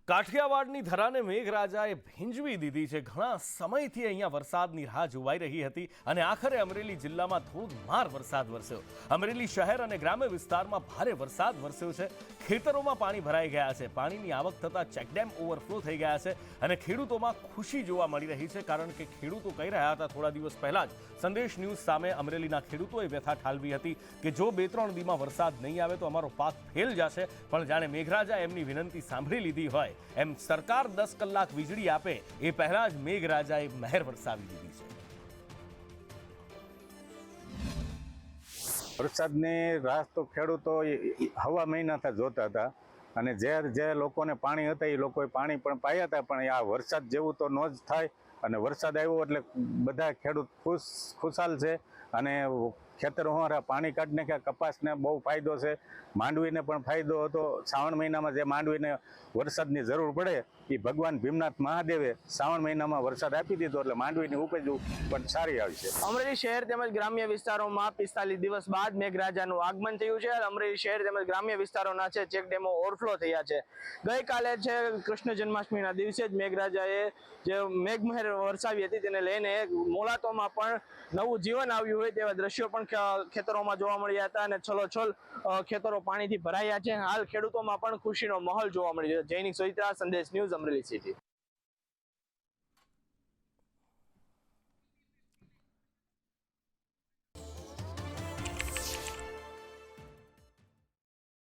કાઠિયાવાડની ધરાને મેઘરાજાએ ભીંજવી દીધી છે। ઘણા સમયથી અહીંયા વરસાદની રાહ જોવાઈ રહી હતી અને આખરે અમરેલી જિલ્લામાં ધોધમાર વરસાદ વરસ્યો। અમરેલી શહેર અને ગ્રામ્ય વિસ્તારમાં ભારે વરસાદ વરસ્યો છે। ખેતરોમાં પાણી ભરાઈ ગયા છે। પાણીની આવક થતાં ચેકડેમ ઓવરફ્લો થઈ ગયા છે અને ખેડૂતોમાં ખુશી જોવા મળી રહી છે, કારણ કે ખેડૂતો કહી રહ્યા હતા થોડા દિવસ પહેલા જ સંદેશ ન્યૂઝ સામે અમરેલીના ખેડૂતોએ વ્યથા ઠાલવી હતી કે જો 2-3 દીમાં વરસાદ નહીં આવે તો અમારો પાક ફેલ જશે, પણ જાણે મેઘરાજા એમની વિનંતી સાંભળી લીધી હોય એમ સરકાર 10 કલાક વીજળી આપે એ પહેલા જ મેઘરાજાએ મહેર વરસાવી દીધી છે। વરસાદની રાહ તો ખેડૂતો હવા મહિનાથી જોતા હતા અને જે લોકોને પાણી હતા એ લોકોએ પાણી પણ પાયા હતા, પણ આ વરસાદ જેવું તો ન જ થાય અને વરસાદ આવ્યો એટલે બધા ખેડૂત ખુશાલ છે અને ખેતરો હોરા પાણી કાઢી નાખ્યા। કપાસને બહુ ફાયદો છે, માંડવીને પણ ફાયદો હતો। શ્રાવણ મહિનામાં જે માંડવીને વરસાદની જરૂર પડે એ ભગવાન ભીમનાથ મહાદેવે શ્રાવણ મહિનામાં વરસાદ આપી દીધો એટલે માંડવીની ઉપજ પણ સારી આવી છે। અમરેલી શહેર તેમજ ગ્રામ્ય વિસ્તારોમાં 45 દિવસ બાદ મેઘરાજાનું આગમન થયું છે। અમરેલી શહેર તેમજ ગ્રામ્ય વિસ્તારોના છે ચેકડેમો ઓવરફ્લો થયા છે। ગઈકાલે છે કૃષ્ણ જન્માષ્ટમીના દિવસે જ મેઘરાજાએ જે મેઘમહેર વરસાવી હતી તેને લઈને મોલાતોમાં પણ નવું જીવન આવ્યું હોય તેવા દ્રશ્યો પણ ખેતરોમાં જોવા મળ્યા હતા અને છલોછલ ખેતરો પાણીથી ભરાયા છે। હાલ ખેડૂતોમાં પણ ખુશીનો માહોલ જોવા મળી રહ્યો છે। જૈનિક સોઈત્રા, સંદેશ ન્યૂઝ, અમરેલી સિટી।